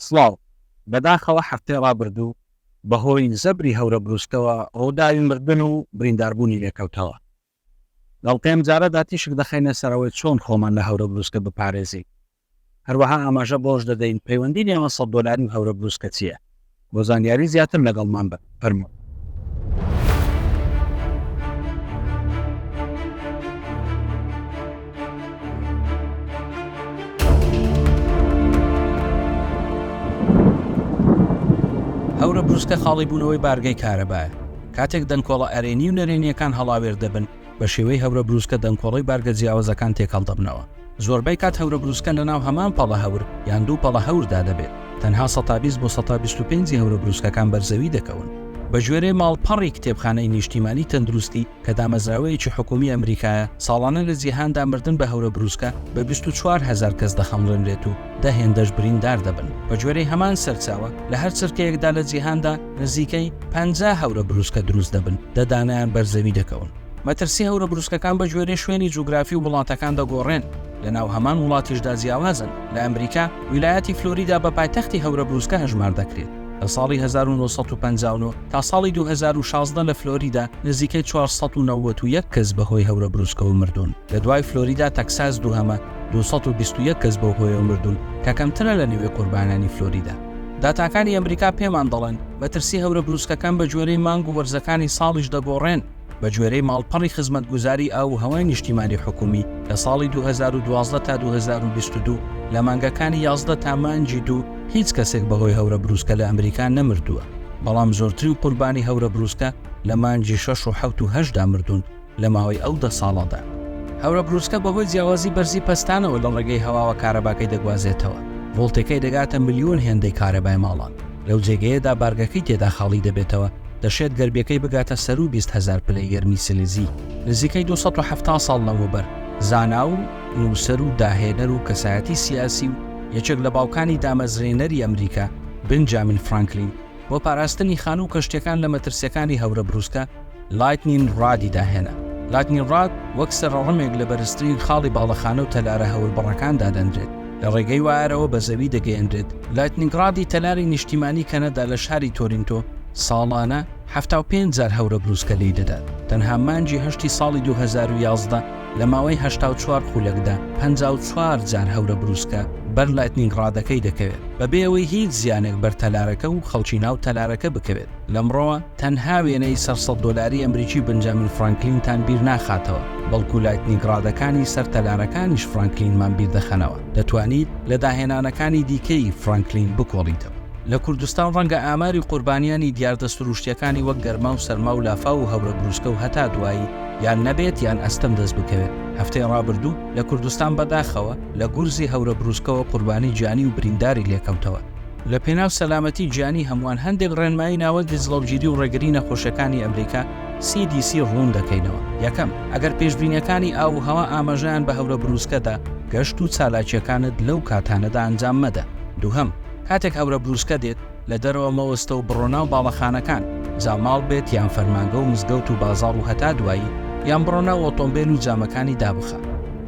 سڵاو بەداخەوە هەفتەی ڕابردوو بەهۆی زەبری هەورە بروسکەوە ڕووداوی مردن و برینداربوونی لێکەوتەوە. دەڵقەیەم جارە داتیشک دەخەینە سەرەوەی چۆن خۆمان لە هەورە بروسکە بپارێزین. هەروەها ئاماژە بۆش دەدەین پەیوەندی نێوە $100 و هەورە بروسکە چییە؟ بۆ زانیاری زیاتر لەگەڵمان بە فەرموو. هەورە بروسکە خاڵی بوونەوەی بارگەی کارەبایە. کاتێک دەنگکۆڵە ئەرێنی و نەرێنیەکان هەڵاوێر دەبن بە شێوەی هەورە بروسکە دەنگکۆڵی بارگە جیاوازەکان تێکەڵ دەبنەوە. زۆربەی کات هەورە بروسکە لەناو هەمان پەڵە هەور یان دوو پەڵە هەوردا دەبێت. تەنها 120 بۆ 125 هەورە بروسکەکان بەرزەوی دەکەون. بە ژێرەی ماڵپەڕی کتێبخانەی نیشتیمانی تەندروستی کە دامەزراوەیەکی حکومی ئەمریکایە ساڵانە لە جیهاندا مردن بە هەورە بروسکە بە 24,000 کەس دەخەمڵێنرێت و دەهێندەش بریندار دەبن. بە جوێرەی هەمان سەرچاوە لە هەر چرکەیەکدا لە جیهاندا نزیکەی 50 هەورە بروسکە دروست دەبن دەدانیان بەرزەوی دەکەون. مەترسی هەورە بروسکەکان بە جوێرەی شوێنی جوگرافی و وڵاتەکان دەگۆڕێن. لە ناو هەمان وڵاتیشدا جیاوازن. لە ئەمریکا ویلایەتی فلۆریدا بە پایتەختی هەورە بروسکە هەژمار دەکرێت. لە ساڵی 1959 تا ساڵی 2016 لە فلۆریدا نزیکەی 491 کەس بەهۆی هەورە بروسکەوە مردوون. لە دوای فلۆریدا تەکساس دووهەمە 221 کەس بەهۆیەوە مردوون کە کەمترە لە نێوێ قوربانانی فلۆریدا. داتاکانی ئەمریکا پێمان دەڵێن مەترسی هەورە بروسکەکان بە جوێرەی مانگ و وەرزەکانی ساڵیش دەگۆڕێن. بە جوێرەی ماڵپەڕی خزمەتگوزاری ئاو و هەوای نیشتیمانی حکومی لە ساڵی 2012 تا 2022 لە مانگەکانی 11 تا مانجی 2 هیچ کەسێک بەهۆی هەورە بروسکە لە ئەمریکا نەمردووە. بەڵام زۆرتری و قوربانی هەورە بروسکە لە مانجی 6 و 7 و 8دا مردوون لە ماوەی ئەو 10 ساڵەدا. هەورە بروسکە بەهۆی جیاوازی بەرزی پەستانەوە لە ڕێگەی هەواوە کارەباکەی دەگوازێتەوە. ڤۆڵتەکەی دەگاتە ملیۆن هێندەی کارەبای ماڵان. لەو جێگەیەدا بارگەکەی تێدا خاڵی دەبێتەوە دەشێت گەربیەکەی بگاتە سەر و 20,000 پلەی گەرمی سلزی. نزیکەی 270 ساڵ لەوەبەر زانا و نووسەر و داهێنەر و کەسایەتی سیاسی و یەکێک لە باوکانی دامەزرێنەری ئەمریکا بنجامین فرانکلین بۆ پاراستنی خانوو کەشتەکان لە مەترسیەکانی هەورە بروسکە لایتنین ڕادی داهێنا. لایتنین ڕاد وەک سەرڕەمێک لە بەرزترین خاڵی باڵەخانە و تەلارە هەوربڕەکاندا دەنرێت. لە ڕێگەی وایەرەوە بە زەوی دەگەیەنرێت. لایتنین ڕادی تەلاری نیشتیمانی کەنەدا لە شاری تۆرینتۆ ساڵانە 75,000 هەورە بروسکە لی دەدات. تەنها مانجی 8 ساڵی 2011 لە ماوەی 84 خولەکدا 54,000 هەورە بروسکە بەر لایتنینگ ڕادەکەی دەکەوێت بەبێ ئەوەی هیچ زیانێک بەر تەلارەکە و خەڵکی ناو تەلارەکە بکەوێت. لەمڕۆوە تەنها وێنەی $100 ئەمریکی بنجامین فرانکلینتان بیر ناخاتەوە، بەڵکو لایتنینگ ڕادەکانی سەر تەلارەکانیش فرانکلینمان بیر دەخەنەوە. دەتوانیت لە داهێنانەکانی دیکەی فرانکلین بکۆڵیتەوە. لە کوردستان ڕەنگە ئاماری قوربانیانی دیاردە سروشتیەکانی وەک گەرما و سەرما و لافا و هەورە بروسکە و هەتا دوایی یان نەبێت یان ئەستەم دەست بکەوێت. هەفتەی ڕابردوو لە کوردستان بەداخەوە لە گورزی هەورە بروسکەوە قوربانی گیانی و برینداری لێکەوتەوە. لە پێناو سەلامەتی گیانی هەمووان هەندێک ڕێنمایی ناوە دزڵەوگیری و ڕێگری نەخۆشەکانی ئەمریکا CDC ڕوون دەکەینەوە. یەکەم، ئەگەر پێشبینیەکانی ئاو و هەوا ئاماژەیان بە هەورە بروسکەدا گەشت و چالاکیەکانت لەو کاتانەدا ئەنجام مەدە. دووهەم، کاتێک هەورە بروسکە دێت لە دەرەوە مەوەستە و بڕۆنا و باڵەخانەکان جاماڵ بێت یان فەرمانگە و مزگەوت و بازاڕ و هەتا دوایی یان بڕۆنا و ئۆتۆمبیل و جامەکانی دابخە.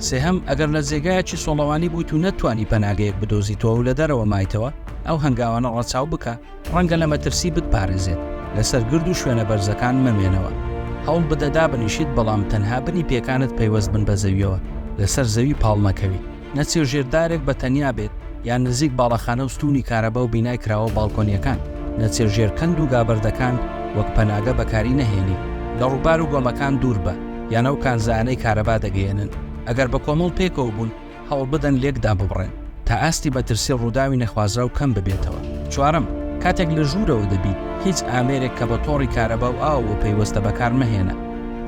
سێهەم، ئەگەر لە جێگایەکی سۆڵەوانی بوویت و نەتوانی پەناگەیەک بدۆزیتەوە و لە دەرەوە مایتەوە ئەو هەنگاوانە ڕەچاو بکە ڕەنگە لە مەترسی بتپارێزێت. لەسەر گرد و شوێنە بەرزەکان مەمێنەوە. هەوڵ بدە دابنیشیت بەڵام تەنها بنی پێکانت پەیوەست بن بە زەویەوە. لەسەر زەوی پاڵمەکەوی. نەچێ ژێردارێک بە تەنیا بێت یان نزیک باڵەخانە و ستونی کارەبە و بینای کراوە باڵکۆنیەکان. نەچێ ژێرکەند و گابەردەکان وەک پەناگە بەکاری نەهێنی. لە ڕووبار و گۆمەکان دوور بە یان ئەو کانزانەی کارەبا دەگەێنن. ئەگەر بە کۆمەڵ پێکەوە بوون هەوڵ بدەن لێکدا ببڕێن تا ئاستی بەترسی ڕووداوی نەخوازرا و کەم ببێتەوە. چوارەم، کاتێک لە ژوورەوە دەبیت هیچ ئامێرێک کە بە تۆڕی کارەبا و ئاوە پەیوەستە بەکار مەهێنە.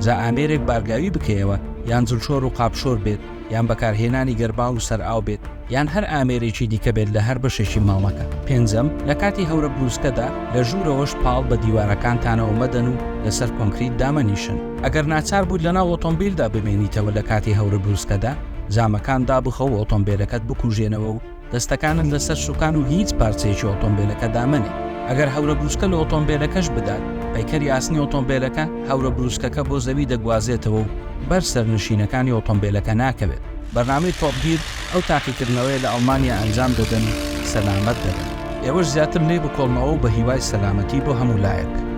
جا ئامێرێک بارگاوی بکەیەوە یان جلشۆر و قاپشۆر بێت یان بەکارهێنانی گەربا و سەر ئاو بێت یان هەر ئامێرێکی دیکە بێت لە هەر بەشێکی ماڵەکە. پێنجەم، لە کاتی هەورە بروسکەدا لە ژوورەوەش پاڵ بە دیوارەکانتانەوە مەدەن و لەسەر کۆنکریت دامەنیشن. ئەگەر ناچار بوویت لەناو ئۆتۆمبیلدا بمێنیتەوە لە کاتی هەورە بروسکەدا جامەکان دابخە و ئۆتۆمبیلەکەت بکوژێنەوە و دەستەکانت لەسەر سوکان و هیچ پارچەیەکی ئۆتۆمبیلەکە دامەنێ. ئەگەر هەورە بروسکە لە ئۆتۆمبیلەکەش بدات پەیکەری ئاسنی ئۆتۆمبیلەکە هەورە بروسکەکە بۆ زەوی دەگوازێتەوە و بەر سەرنشینەکانی ئۆتۆمبیلەکە ناکەوێت. بەرنامەی تۆپگیر ئەو تاقیکردنەوەی لە ئەڵمانیا ئەنجام دەدەن سەلامەت دەبن. ئێوەش زیاتر لێ بکۆڵنەوە بە هیوای سەلامەتی بۆ هەموو لایەک.